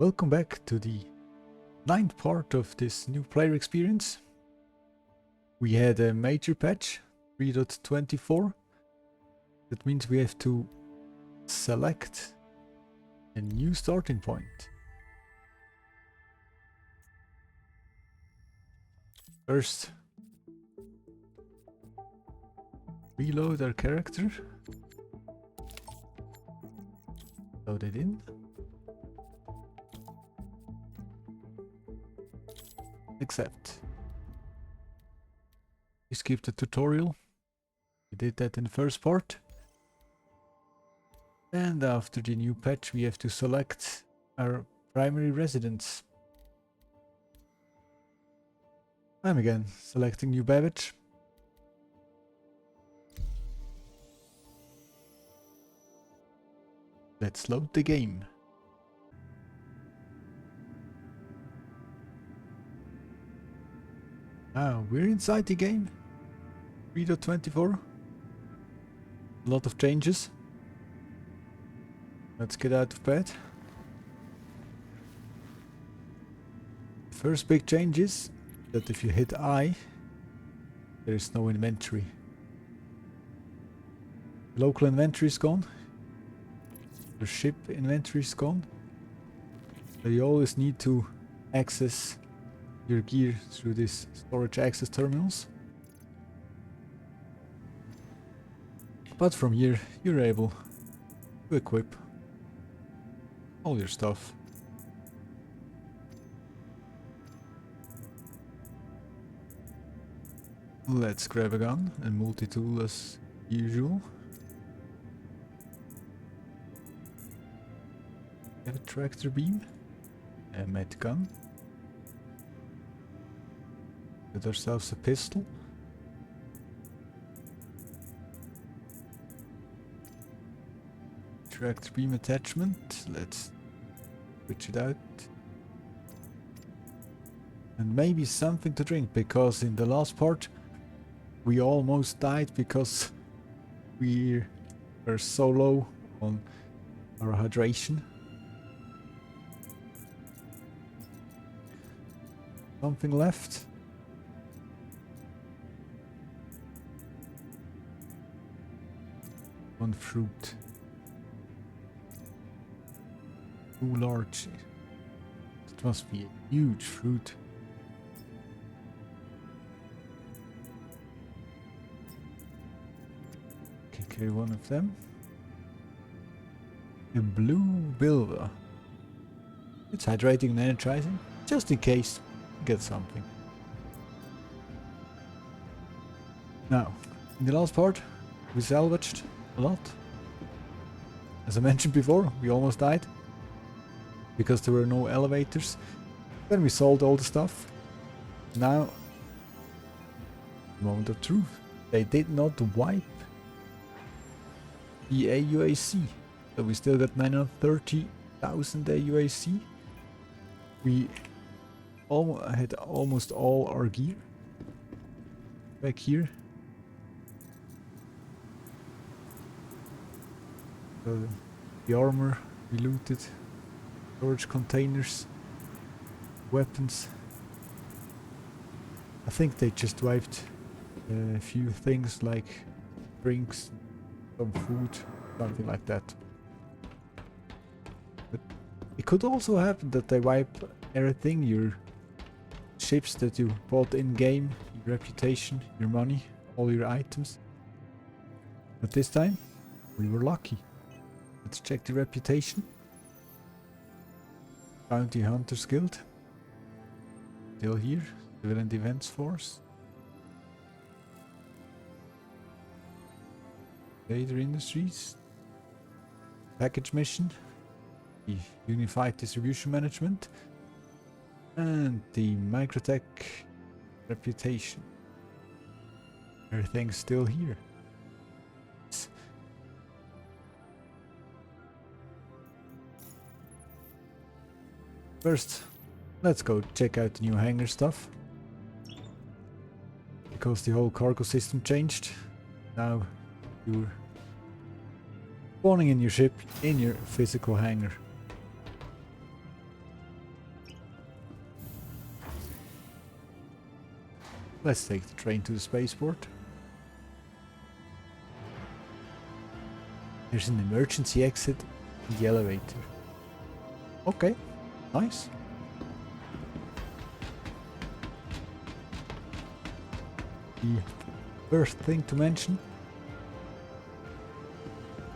Welcome back to the 9th part of this new player experience. We had a major patch, 3.24. That means we have to select a new starting point. First, reload our character. Load it in. Accept. We skipped the tutorial. We did that in the first part. And after the new patch we have to select our primary residence. I'm again selecting new Babbage. Let's load the game. Now we're inside the game. 3.24. A lot of changes. Let's get out of bed. The first big change is that if you hit I, there is no inventory. Local inventory is gone. The ship inventory is gone. So you always need to access your gear through these storage access terminals. But from here you're able to equip all your stuff. Let's grab a gun and multi-tool as usual. Have a tractor beam, a med gun. Get ourselves a pistol. Tractor beam attachment. Let's switch it out. And maybe something to drink, because in the last part we almost died because we were so low on our hydration. Something left. One fruit. Too large. It must be a huge fruit. Can carry one of them. A blue bilva. It's hydrating and energizing, just in case you get something. Now, in the last part, we salvaged a lot. As I mentioned before, we almost died because there were no elevators. Then we sold all the stuff. Now, moment of truth. They did not wipe the AUAC. So we still got 930,000 AUAC. We had almost all our gear back here. The armor we looted, storage containers, weapons. I think they just wiped a few things like drinks, some food, something like that. But it could also happen that they wipe everything, your ships that you bought in game, your reputation, your money, all your items. But this time we were lucky. Let's check the reputation. Bounty Hunters Guild. Still here. Civilian Defense Force. Trader Industries. Package Mission. The Unified Distribution Management. And the Microtech Reputation. Everything's still here. First, let's go check out the new hangar stuff. Because the whole cargo system changed. Now you're spawning in your ship in your physical hangar. Let's take the train to the spaceport. There's an emergency exit in the elevator. Okay, nice. The first thing to mention,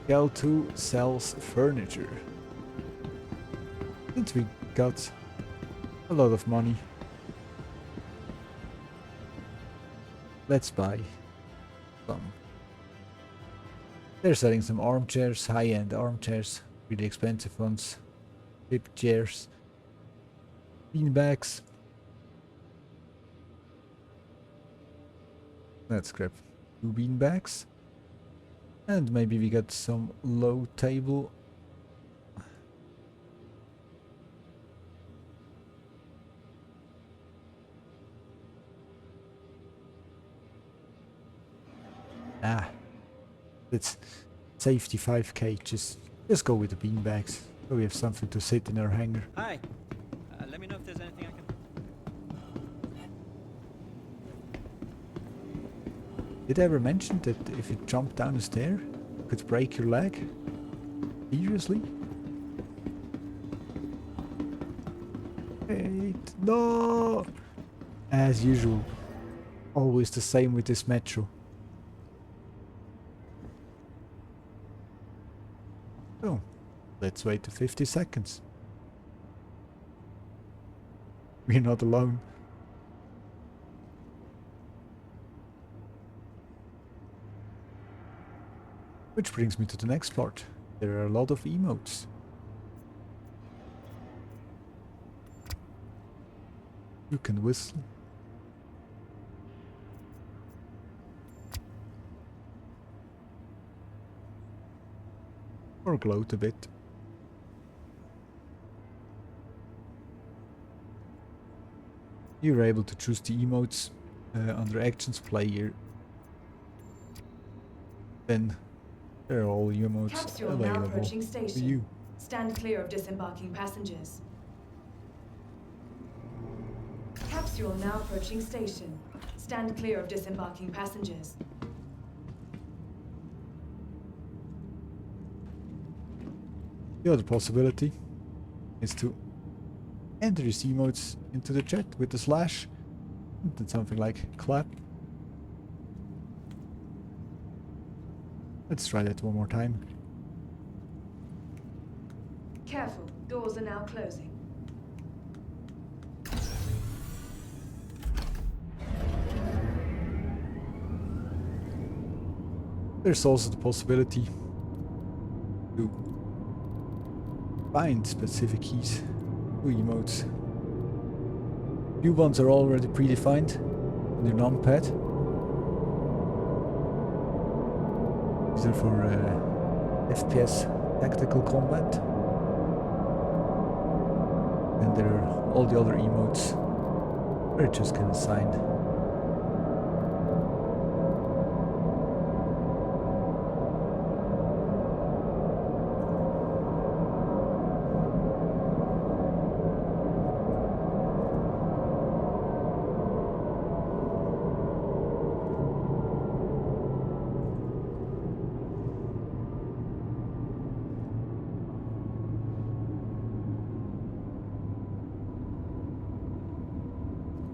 Kel To sells furniture. Since we got a lot of money, let's buy some. They're selling some armchairs, high-end armchairs, really expensive ones, hip chairs, beanbags. Let's grab 2 beanbags. And maybe we got some low table. Let's safety 5k. Just go with the beanbags. So we have something to sit in our hangar. Hi. Let me know if there's anything I can... Did I ever mention that if you jump down a stair, you could break your leg? Seriously? Wait, no! As usual. Always the same with this metro. Oh, let's wait to 50 seconds. We're not alone. Which brings me to the next part. There are a lot of emotes. You can whistle. Or gloat a bit. You're able to choose the emotes under Actions Player. Then there are all emotes Capsule now available approaching to station. you. Stand clear of disembarking passengers. Capsule now approaching station. Stand clear of disembarking passengers. The other possibility is to enter these emotes into the chat with the slash and then something like clap. Let's try that one more time. Careful, doors are now closing. There's also the possibility to find specific keys to emotes. Few ones are already predefined on your numpad. These are for FPS tactical combat. And there are all the other emotes where you just can assign.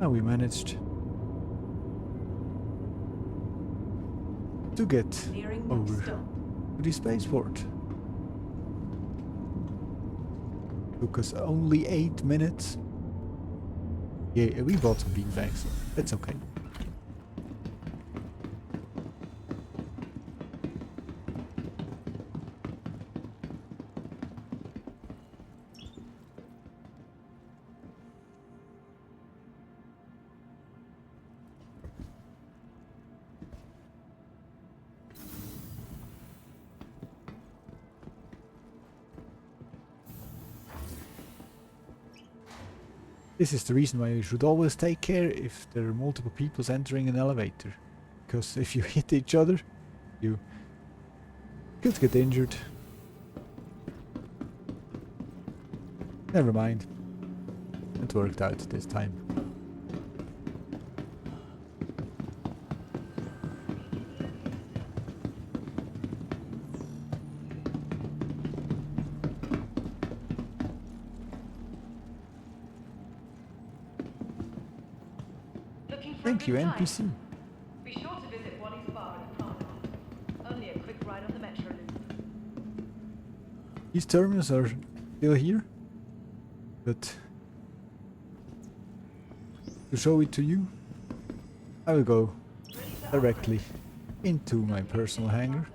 Now we managed to get Nearing over next stop. to the spaceport. Took us only 8 minutes. Yeah, we bought some beanbags, so that's okay. This is the reason why you should always take care if there are multiple people entering an elevator. Because if you hit each other, you could get injured. Never mind. It worked out this time. Thank you, NPC. Be sure to visit Wally's bar at the promenade. Only a quick ride on the metro loop. These terminals are still here, but to show it to you, I will go directly into my personal hangar.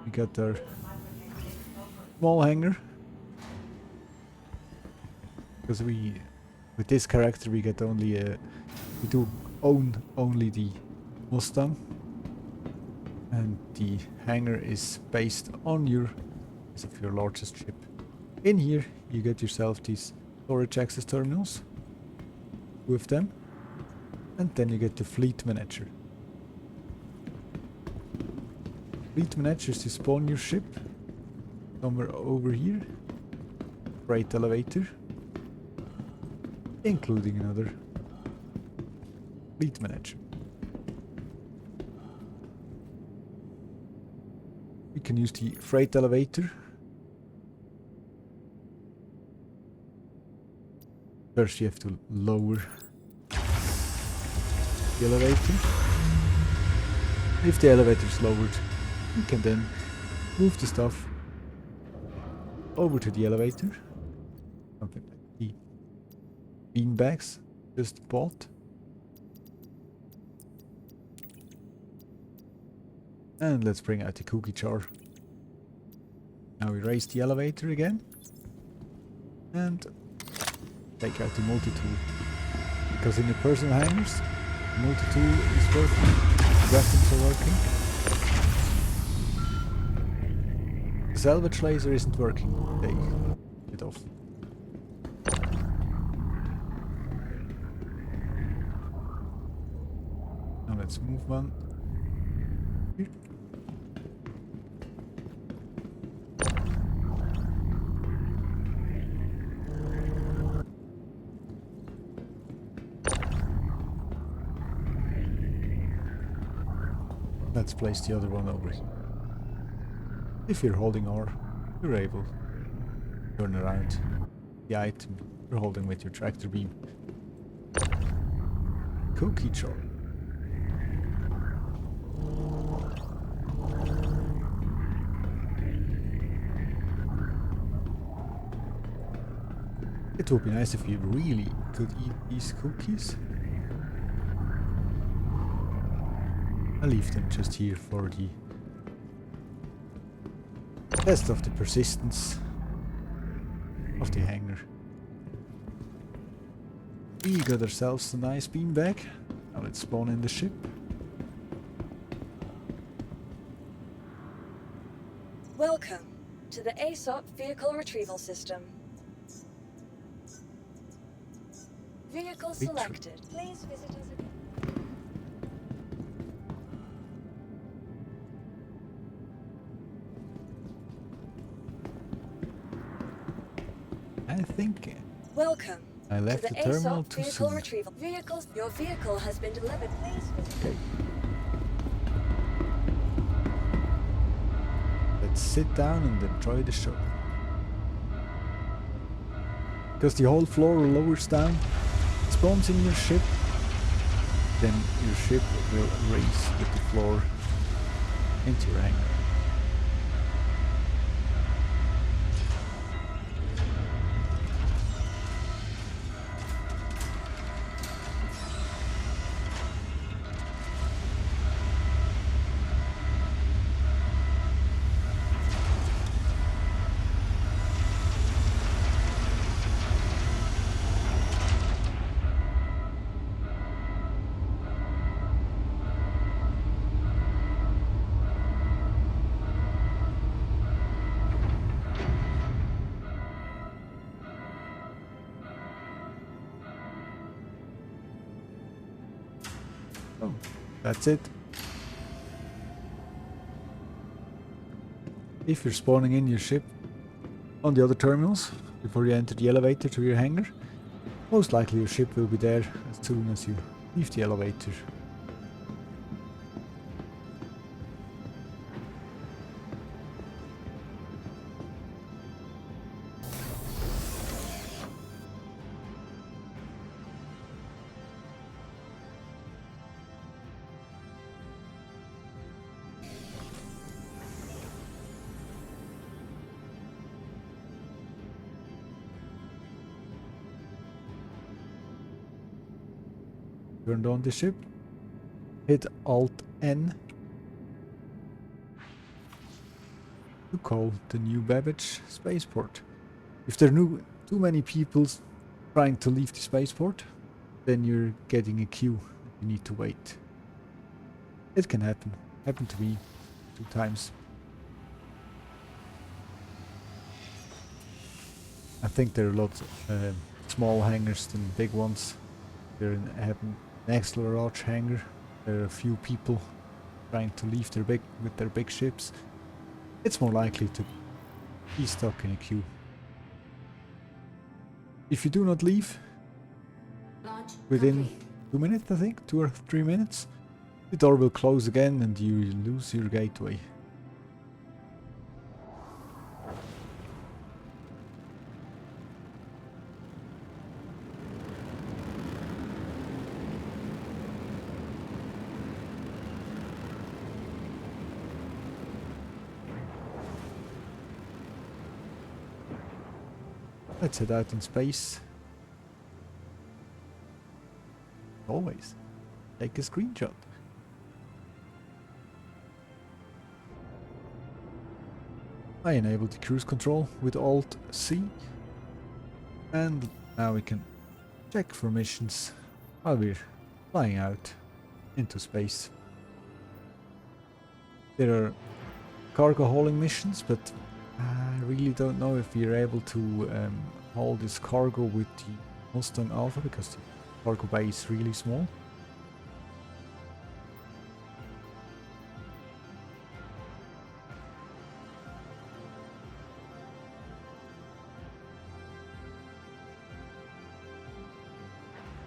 We got our small hangar, because with this character we get only we do own only the Mustang, and the hangar is based on your largest ship. In here you get yourself these storage access terminals, 2 of them, and then you get the fleet manager. Fleet manager is to spawn your ship somewhere over here. Freight elevator, including another fleet manager. You can use the freight elevator. First you have to lower the elevator. If the elevator is lowered, you can then move the stuff over to the elevator. Something like the beanbags just bought. And let's bring out the cookie jar. Now we raise the elevator again. And take out the multi-tool. Because in the personal hangars, the multi-tool is working, the weapons are working. The salvage laser isn't working. Take it off. Now let's move one here. Let's place the other one over here. If you're holding R, you're able to turn around the item you're holding with your tractor beam. Cookie jar. It would be nice if you really could eat these cookies. I'll leave them just here for the test of the persistence of the hangar. We got ourselves a nice beanbag. Now let's spawn in the ship. Welcome to the ASOP Vehicle Retrieval System. Vehicle selected. Please visit us again. I think Welcome I left to the the terminal ASOP too Vehicle soon. Retrieval. Your vehicle has been delivered. Please visit. Okay. Let's sit down and enjoy the show. Because the whole floor lowers down, spawns in your ship, then your ship will race with the floor into your hangar. Oh, that's it. If you're spawning in your ship on the other terminals before you enter the elevator to your hangar, most likely your ship will be there as soon as you leave the elevator. turned on the ship. Hit Alt N to call the new Babbage spaceport. If there are too many people trying to leave the spaceport, then you're getting a queue. You need to wait. It can happen. Happened to me 2 times. I think there are lots of small hangars than big ones. Have an extra large hangar. There are a few people trying to leave with their big ships. It's more likely to be stuck in a queue. If you do not leave within 2 minutes, I think, 2 or 3 minutes, the door will close again and you lose your gateway. Let's head out in space. Always take a screenshot. I enabled the cruise control with Alt C, and now we can check for missions while we're flying out into space. There are cargo hauling missions, but I really don't know if we're able to haul this cargo with the Mustang Alpha, because the cargo bay is really small.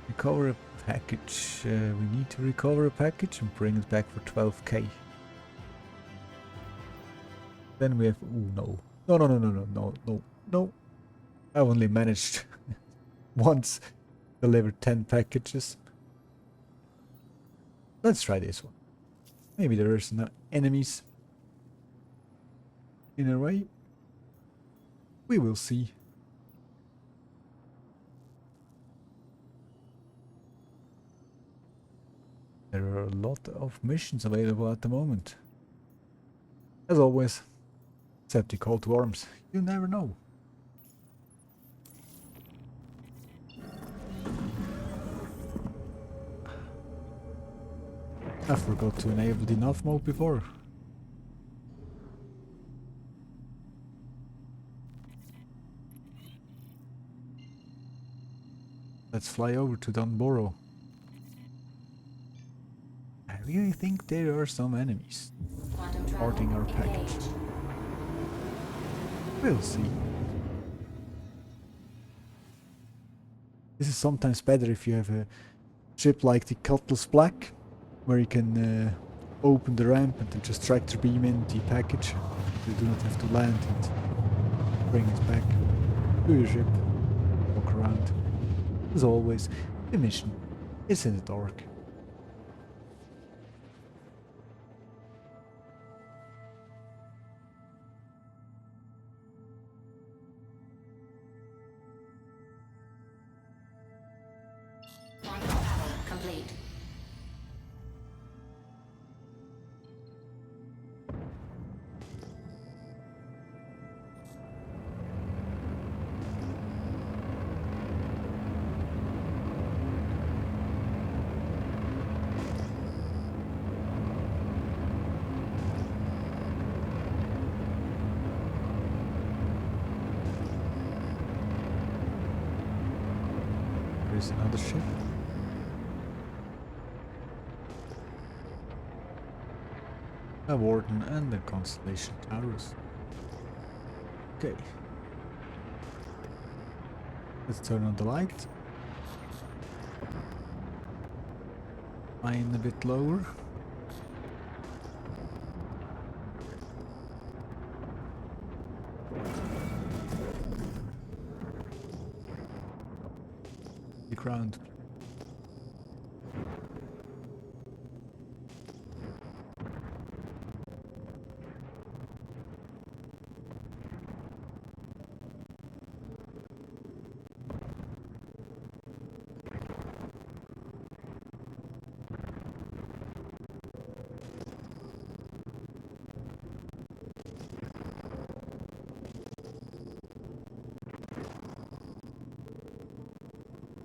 Recover a package. We need to recover a package and bring it back for 12k. Then we have... Oh no. No. I only managed once deliver 10 packages. Let's try this one. Maybe there are some enemies in our way. We will see. There are a lot of missions available at the moment. As always, except the call to arms. You never know. I forgot to enable the nav mode before. Let's fly over to Dunboro. I really think there are some enemies guarding our package. We'll see. This is sometimes better if you have a ship like the Cutlass Black, where you can open the ramp and then just tractor beam in the package. You do not have to land and bring it back to your ship. Walk around. As always, the mission is in the dark. Complete. There's another ship. A Warden and a Constellation Taurus. Okay. Let's turn on the light. Mine a bit lower. The ground.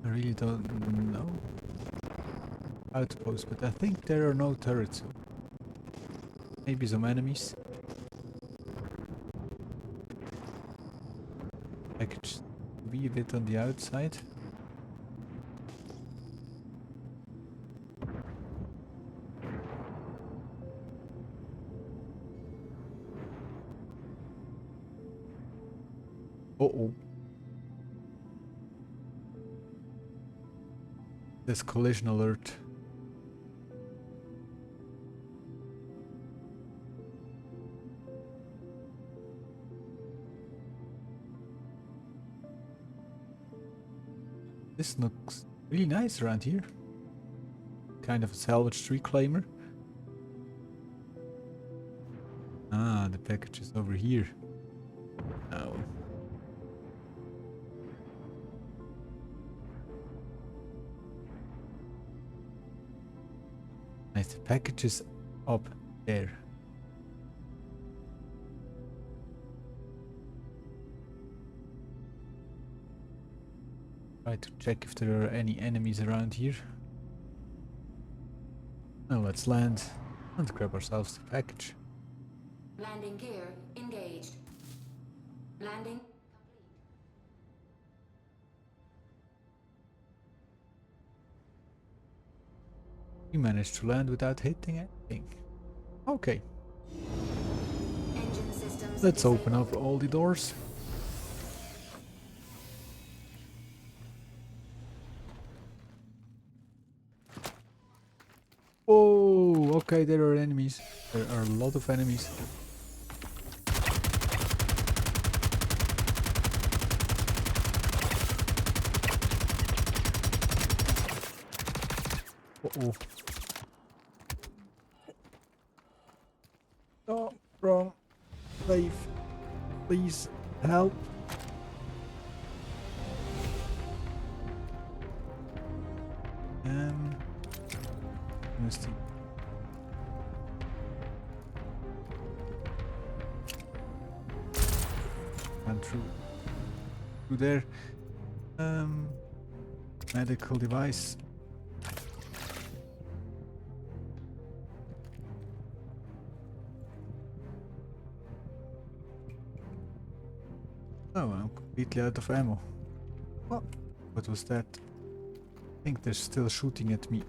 I really don't know. Outpost, but I think there are no turrets. So maybe some enemies. Package be a bit on the outside. Uh-oh. There's collision alert. This looks really nice around here. Kind of a salvaged reclaimer. Ah, the package is over here. No. Nice, the package is up there. Try to check if there are any enemies around here. Now let's land and grab ourselves the package. Landing gear engaged. Landing complete. We managed to land without hitting anything. Okay, Engine systems let's open disabled. up all the doors. Oh, okay, there are enemies. There are a lot of enemies. Uh-oh. Oh, wrong. Save. Please, help. Let's see. And through there. Medical device. Oh, I'm completely out of ammo. Oh, what was that? I think they're still shooting at me.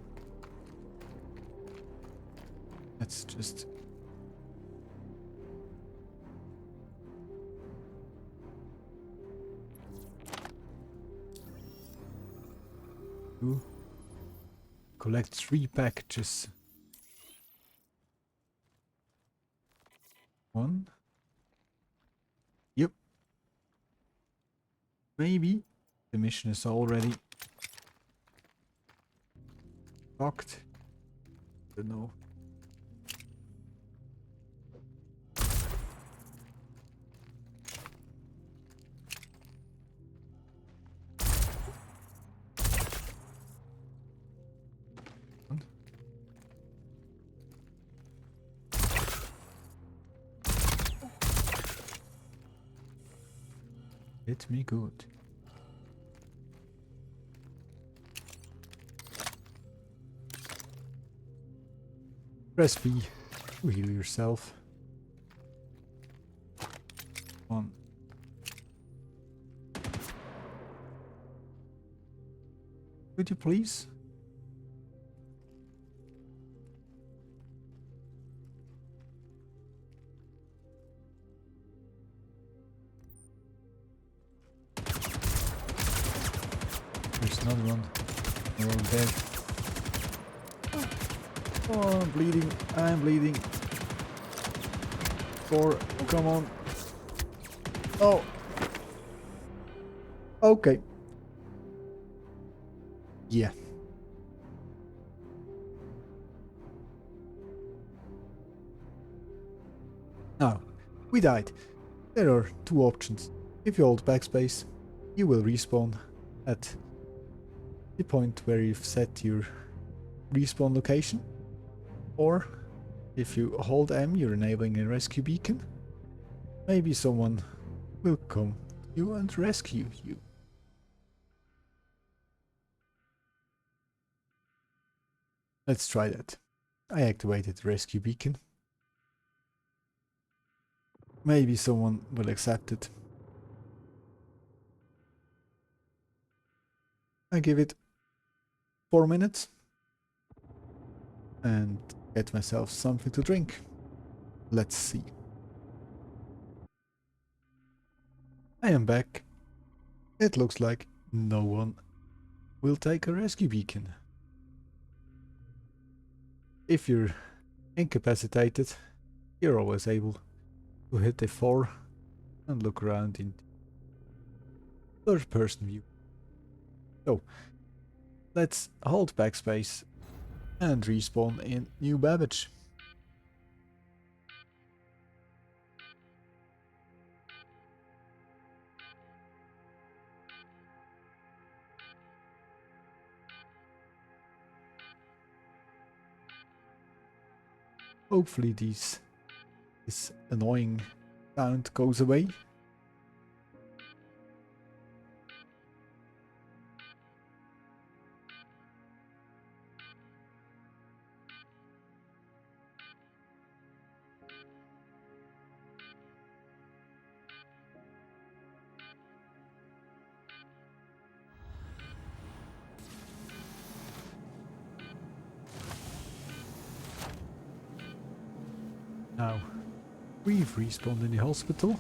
Let's just... collect 3 packages. 1. Yep. Maybe the mission is already locked. Don't know. Hit me good. Press B to heal yourself. 1. Could you please? There's another one. Another one there. Oh, I'm bleeding. I'm bleeding. 4. Come on. Oh. Okay. Yeah. Now, we died. There are 2 options. If you hold backspace, you will respawn at the point where you've set your respawn location. Or, if you hold M, you're enabling a rescue beacon. Maybe someone will come to you and rescue you. Let's try that. I activated the rescue beacon. Maybe someone will accept it. I give it 4 minutes and get myself something to drink. Let's see. I am back. It looks like no one will take a rescue beacon. If you're incapacitated, you're always able to hit F4 and look around in third person view. So let's hold backspace and respawn in New Babbage. Hopefully this annoying sound goes away. Now, we've respawned in the hospital.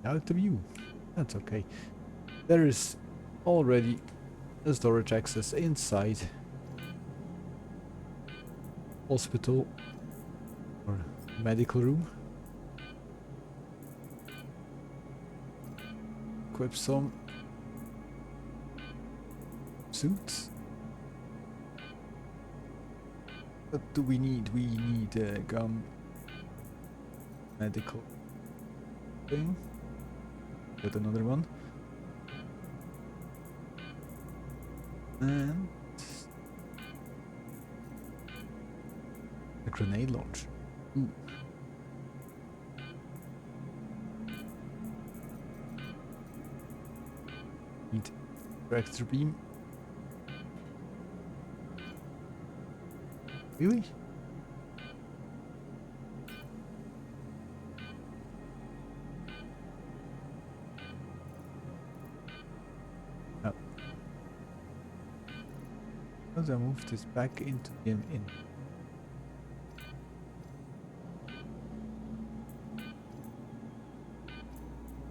Out of view. That's okay. There is already a storage access inside hospital or medical room. Equip some suits. What do we need? We need a gun, medical thing. Get another one. And a grenade launcher. Ooh. Need tractor beam. Really? No. As I move this back into him in.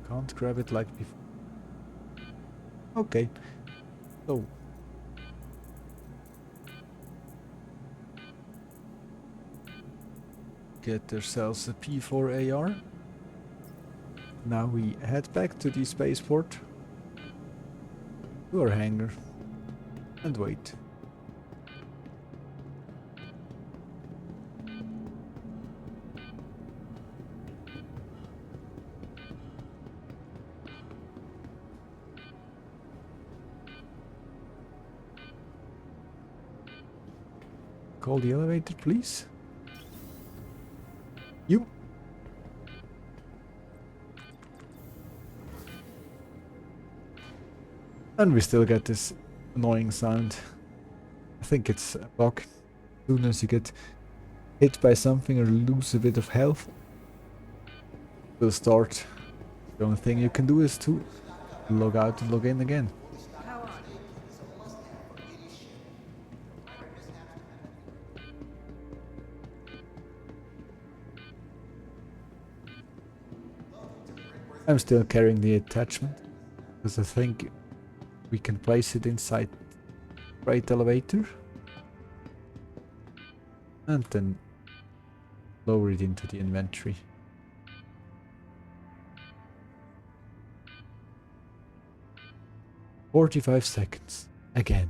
Can't grab it like before. Okay. So. Get ourselves a P4 AR. Now we head back to the spaceport, to our hangar, and wait. Call the elevator, please. You. And we still get this annoying sound. I think it's a bug. As soon as you get hit by something or lose a bit of health, it will start. The only thing you can do is to log out and log in again. I'm still carrying the attachment because I think we can place it inside freight elevator and then lower it into the inventory. "45 seconds again."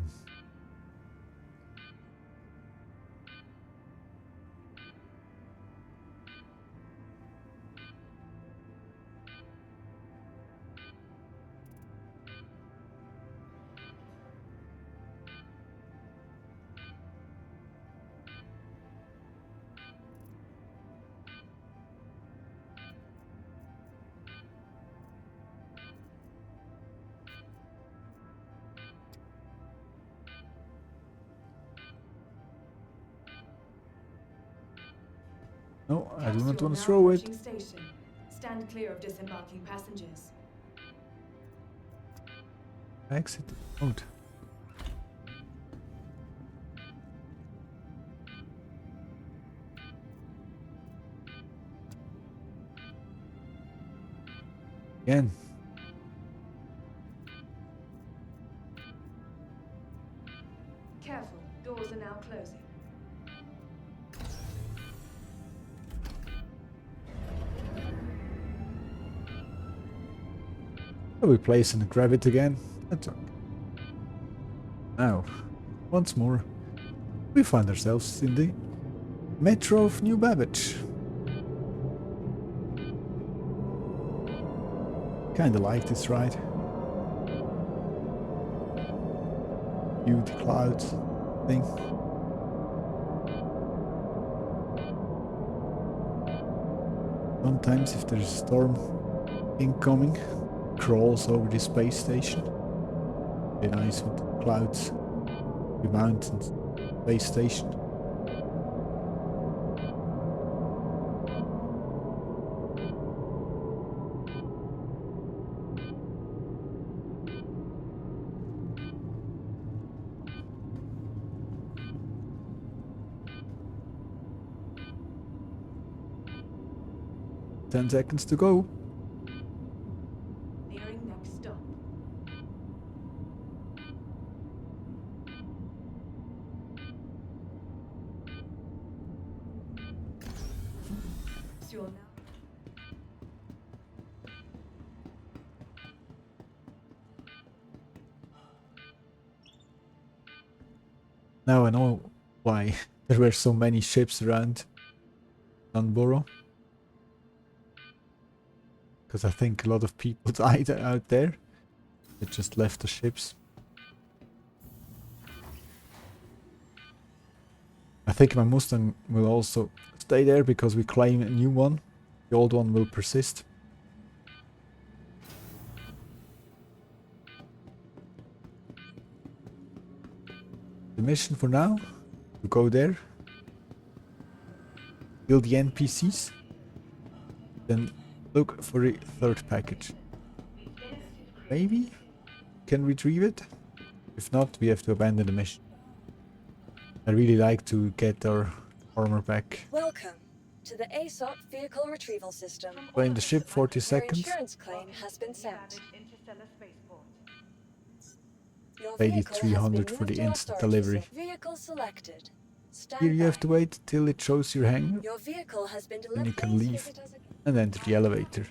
No, I do not Capsule want to now throw it. approaching station. Stand clear of disembarking passengers. Exit mode. Again. Careful, doors are now closing. Oh, we place and grab it again. That's okay. Now, once more, we find ourselves in the metro of New Babbage. Kinda like this ride. Huge clouds thing. Sometimes if there's a storm incoming, crawls over the space station. Be nice with the clouds, the mountains, space station. Ten seconds to go. Nearing next stop. Capsule now. Now I know why there were so many ships around Dunboro. Because I think a lot of people died out there. They just left the ships. I think my Mustang will also stay there because we claim a new one. The old one will persist. The mission for now, to go there, kill the NPCs, then look for the third package. Maybe can retrieve it. If not, we have to abandon the mission. I really like to get our armor back. Welcome to the ASOP vehicle retrieval system. Claim the ship 40 Your seconds. insurance claim has been sent. Your Paid vehicle has 300 been for the moved to our instant storage delivery. facility. Vehicle selected. Stand Here you have to by. wait till it shows your hangar, Your vehicle has been then you delivered. can Please leave visit us again. and enter the elevator.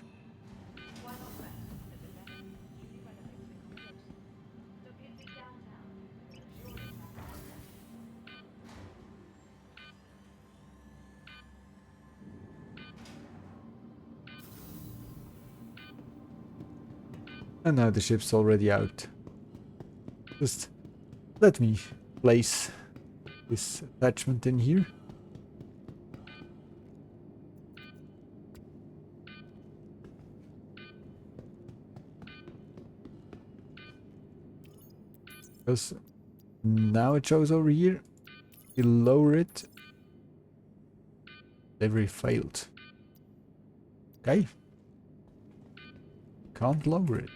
And now the ship's already out. Just let me place this attachment in here. Because now it shows over here. You lower it. Delivery failed. Okay. Can't lower it.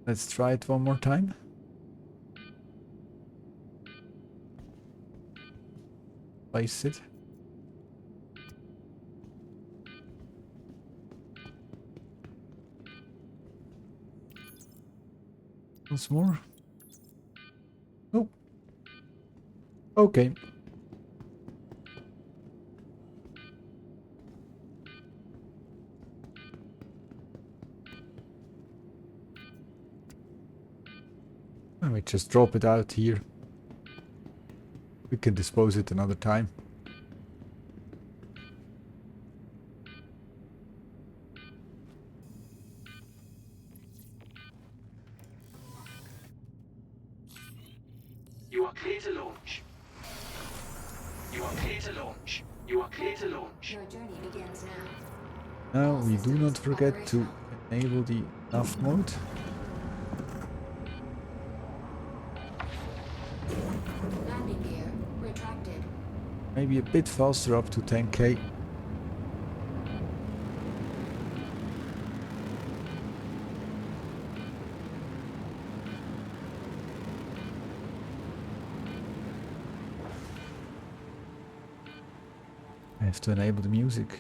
Let's try it one more time. Place it. Once more. Oh. Okay. And we just drop it out here. We can dispose it another time. You are clear to launch. You are clear to launch. You are clear to launch. Your journey begins now. Now we do not forget to enable the nav mode. retracted. Maybe a bit faster up to 10k. I have to enable the music.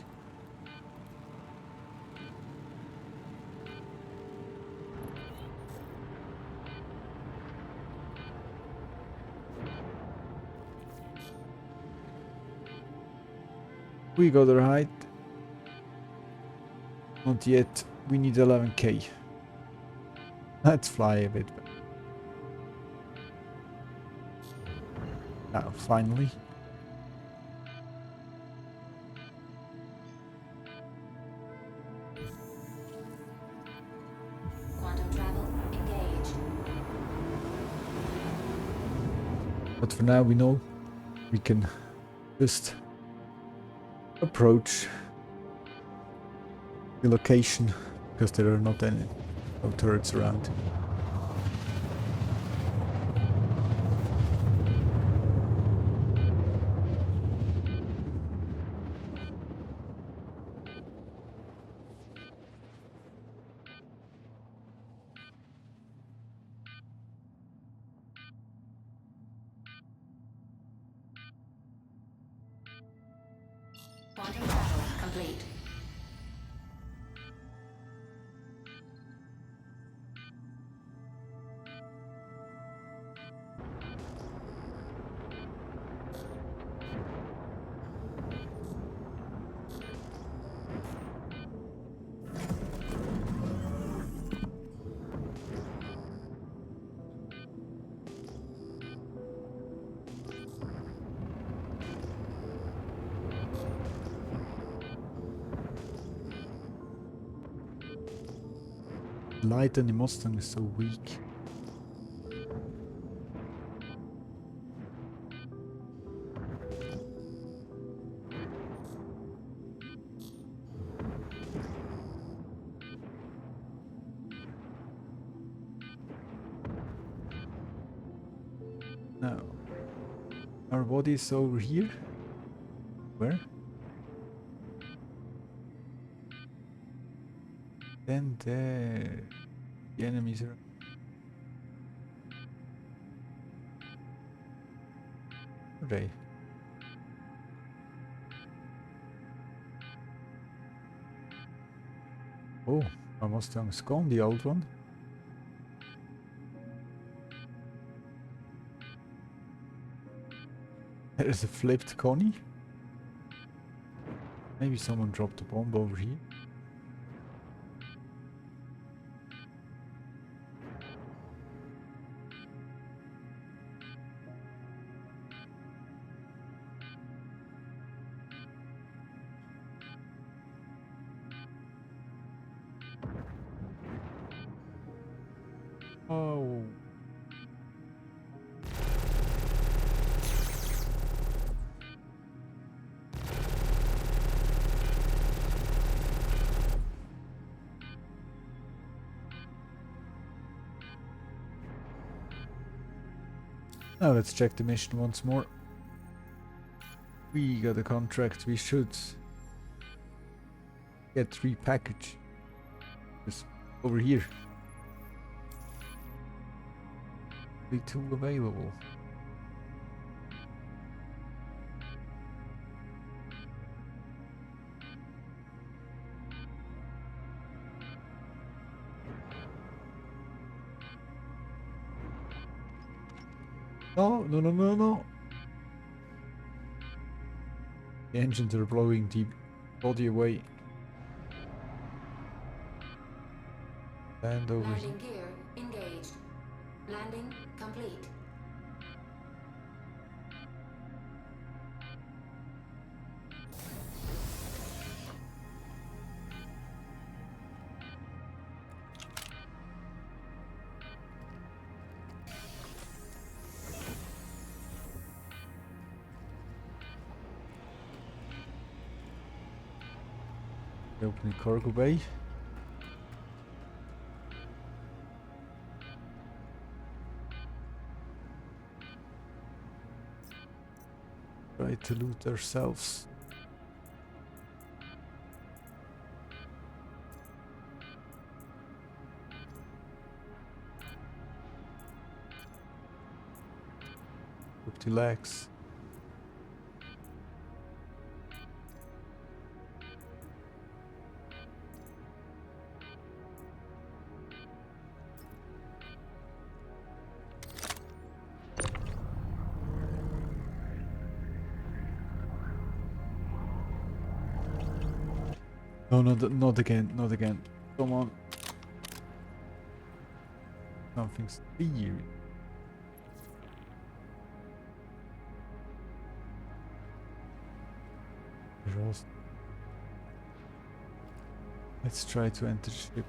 We got our height. Not yet. We need 11k. Let's fly a bit. Now, finally. Quantum travel engaged. But for now, we know we can just approach the location because there are not any no turrets around. Quantum travel complete. Light on the Mustang is so weak. Now, our body is over here. Where? Then there. The enemies are. Are they? Oh, our Mustang's gone, the old one. There's a flipped Connie. Maybe someone dropped a bomb over here. Oh. Now let's check the mission once more. We got a contract. We should get 3 package. Just over here. 2 available. No, no, no, no, no. The engines are blowing the body away. Land over here. Landing gear engaged. Landing complete. Open the cargo bay. try to loot ourselves. Up to legs. No, not again, not again. Come on. Something's here. Rust. Let's try to enter ship.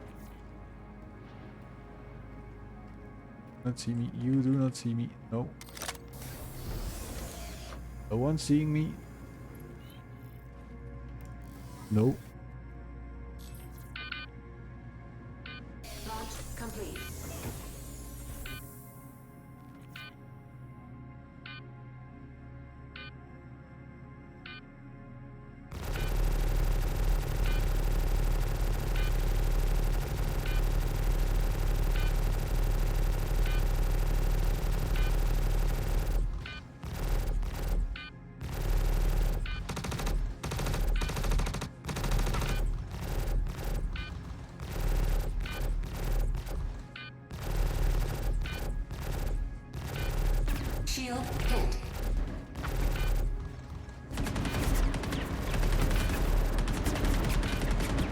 Not see me. You do not see me. No. No one seeing me. No. Launch complete. Shield hit.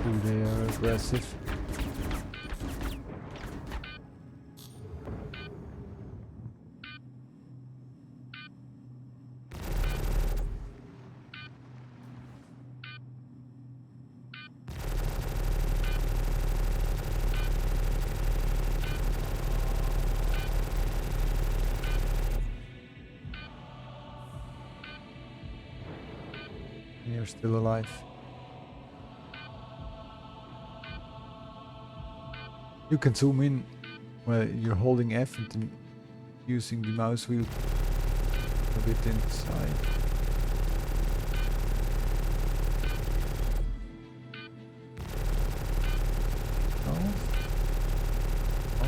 Ooh, they are aggressive. You're still alive. You can zoom in while you're holding F and then using the mouse wheel a bit inside. Oh. Oh.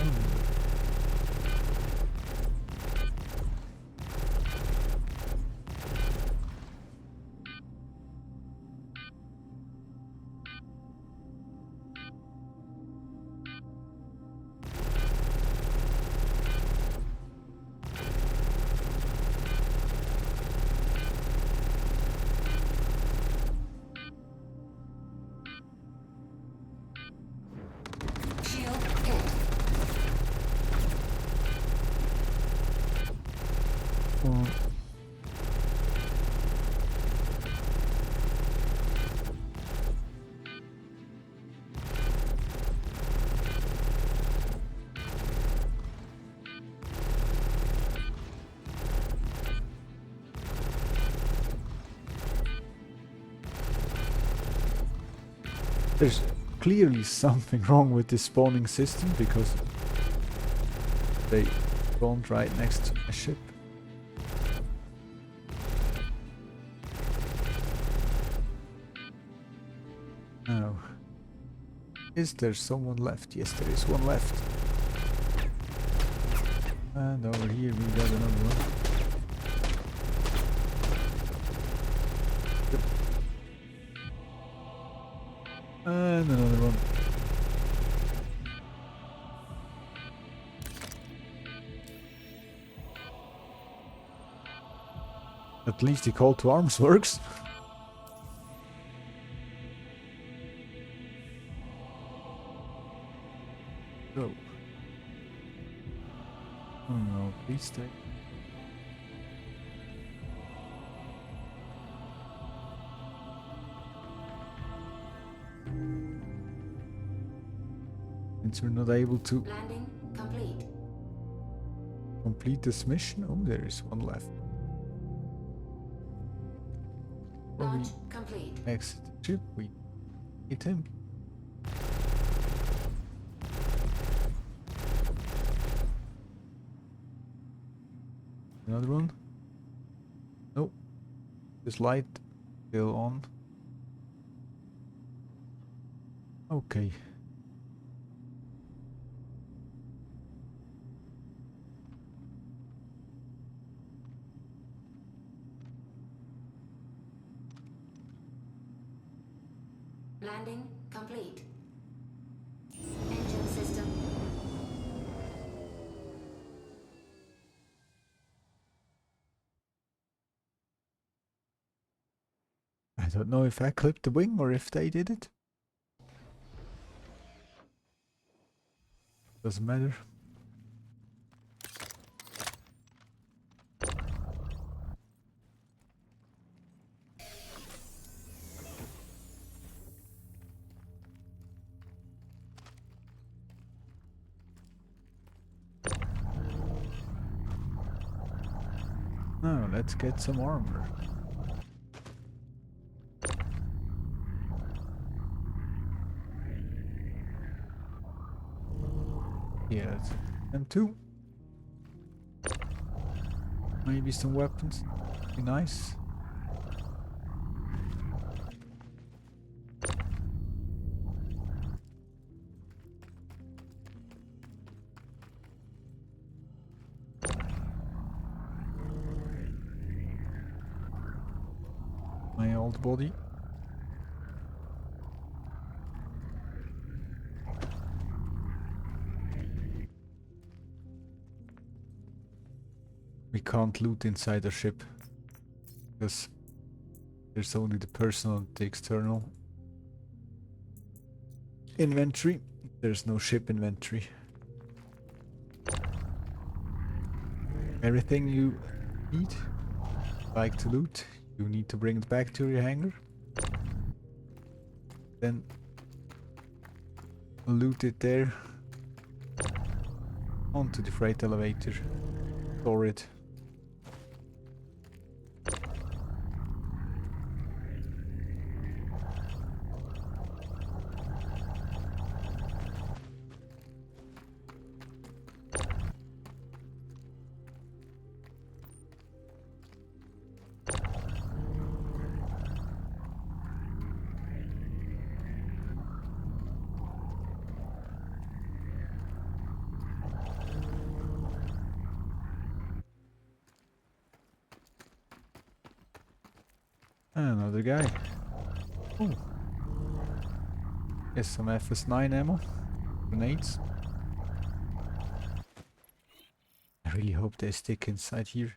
Shield hit. Oh. There's clearly something wrong with this spawning system because they spawned right next to a ship. Now, is there someone left? Yes, there is one left. And over here we got another one. Yep. And another one. At least the call to arms works. Go. Oh no, please stay. Since we're not able to Landing complete. complete this mission. Oh, there is one left. When we Launch complete. exit the ship, we hit him. Another one? Nope. This light still on. Okay. Landing complete. Engine system. I don't know if I clipped the wing or if they did it. Doesn't matter. Now let's get some armor. Yeah, that's M2. Maybe some weapons. Be nice. My old body. We can't loot inside the ship because there's only the personal and the external inventory. There's no ship inventory. Everything you need, like to loot, you need to bring it back to your hangar. Then loot it there. Onto the freight elevator. Store it. Another guy. Oh. Here's some FS9 ammo. Grenades. I really hope they stick inside here.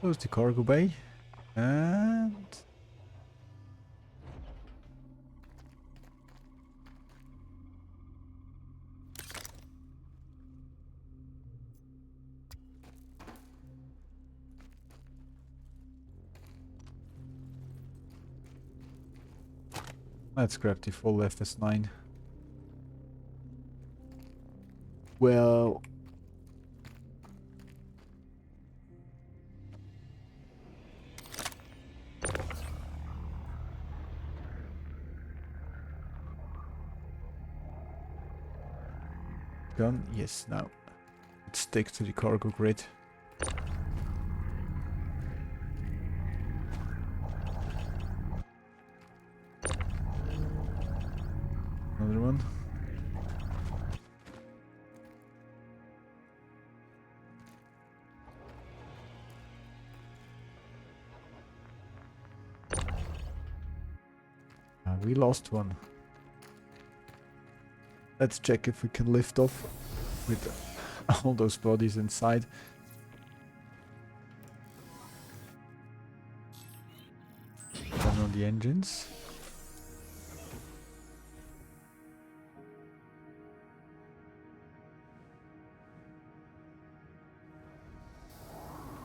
Close the cargo bay. And... let's grab the full FS9. Well... gun? Yes, now. Let's stick to the cargo grid. Another one. we lost one. Let's check if we can lift off with all those bodies inside. Turn on the engines.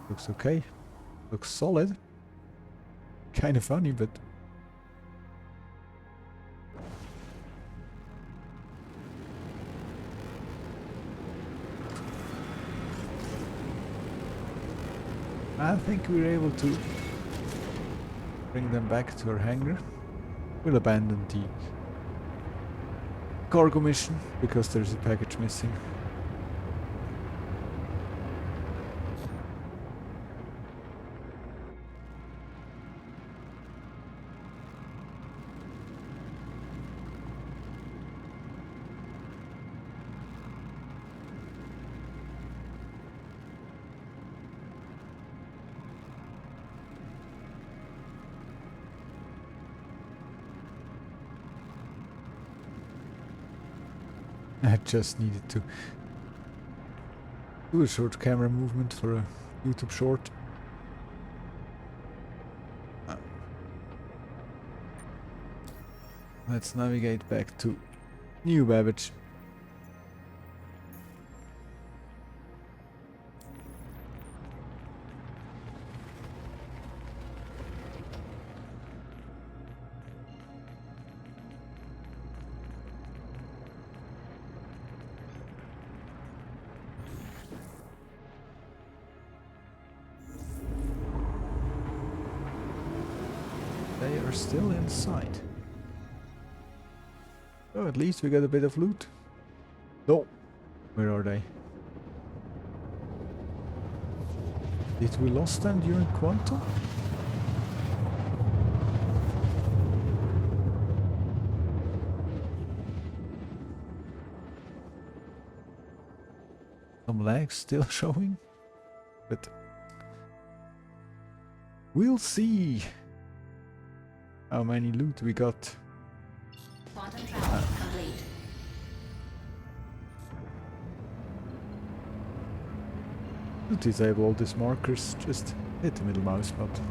Looks okay. Looks solid. Kind of funny, but... I think we're able to bring them back to our hangar. We'll abandon the cargo mission because there's a package missing. I just needed to do a short camera movement for a YouTube short. Let's navigate back to New Babbage. They are still inside. Oh, at least we got a bit of loot. No. Where are they? Did we lost them during Quantum? Some lags still showing, but we'll see how many loot we got. Quantum travel complete. To disable all these markers, just hit the middle mouse button.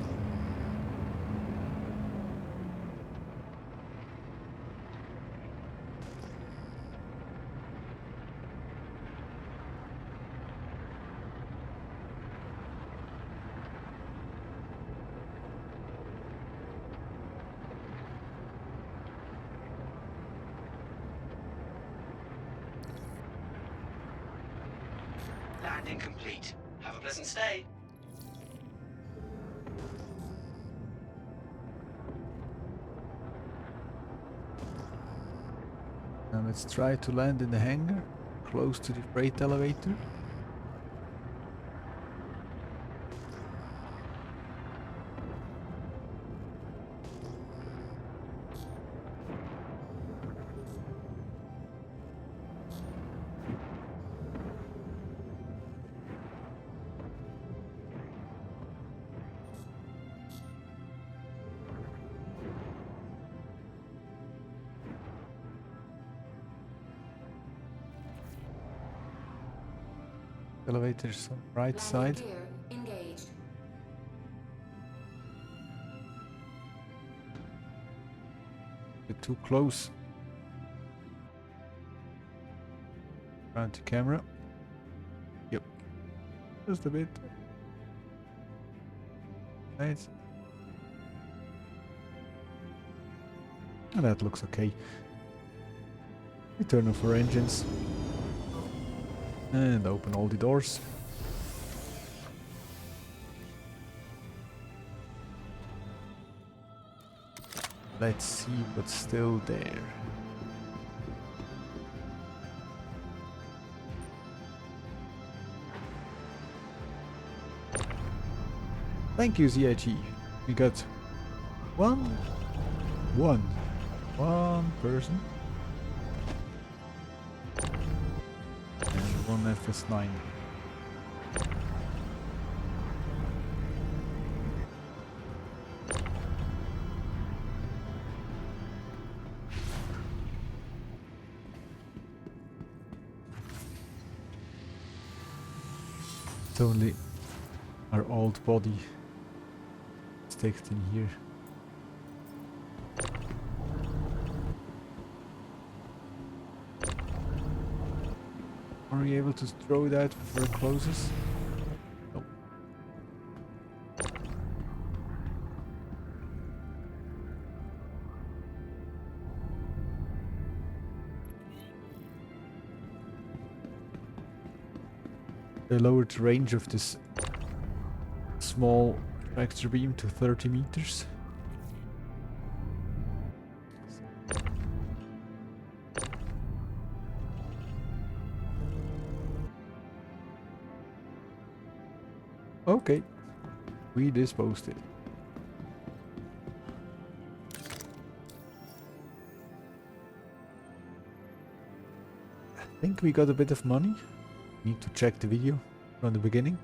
Landing complete. Have a pleasant stay. Now let's try to land in the hangar, close to the freight elevator. Elevators on the right Landing side. gear engaged. Bit too close. Around the camera. Yep. Just a bit. Nice. And that looks okay. We turn off our engines. And open all the doors. Let's see what's still there. Thank you, ZIG. We got one person. And one FS9. Not only our old body sticked in here. Are we able to throw it out before it closes? No. They lowered the range of this small tractor beam to 30 meters. Okay, we disposed it. I think we got a bit of money. Need to check the video from the beginning.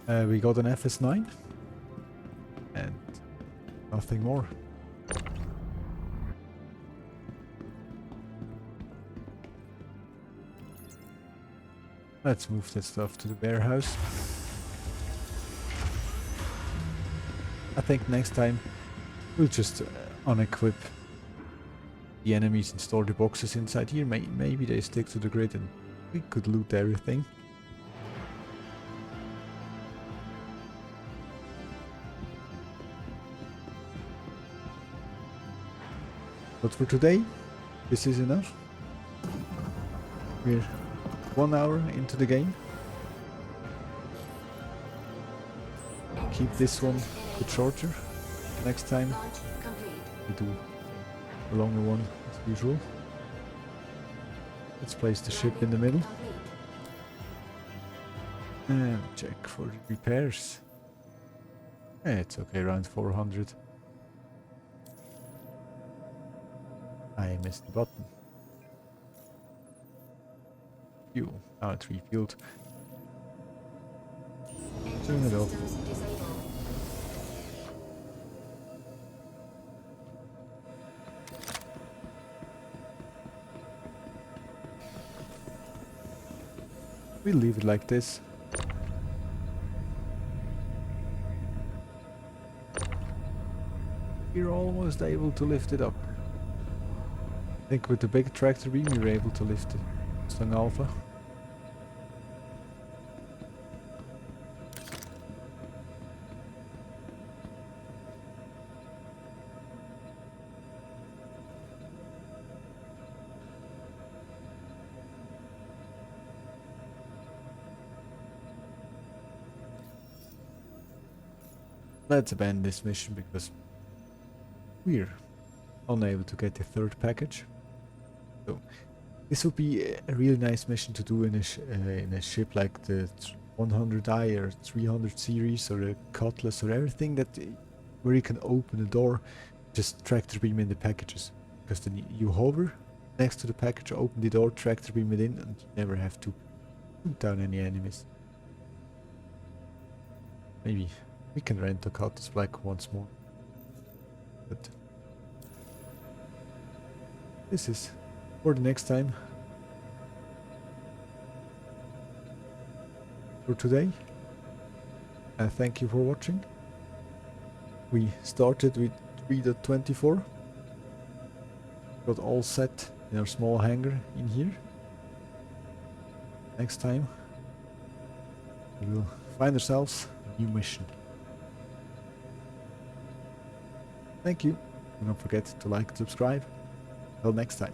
We got an FS9 and nothing more. Let's move that stuff to the warehouse. I think next time we'll just unequip the enemies and store the boxes inside here. Maybe they stick to the grid and we could loot everything. But for today, this is enough. We're 1 hour into the game. Keep this one a bit shorter. Next time Launch complete. we do a longer one as usual. Let's place the ship in the middle Complete. and check for the repairs. It's okay, around 400. I missed the button. Fuel. Now it's refueled. Turn it off. Systems disabled. We'll leave it like this. We're almost able to lift it up. I think with the big tractor beam we were able to lift it. Mustang Alpha. Let's abandon this mission because we're unable to get the third package. So this would be a really nice mission to do in a ship like the 100i or 300 series or a Cutlass or everything that where you can open the door, just tractor beam in the packages. Because then you hover next to the package, open the door, tractor beam it in, and you never have to shoot down any enemies. Maybe we can rent a Cutlass Black once more. But this is for the next time. For today, thank you for watching. We started with 3.24. Got all set in our small hangar in here. Next time we will find ourselves a new mission. Thank you, and don't forget to like and subscribe. Till next time.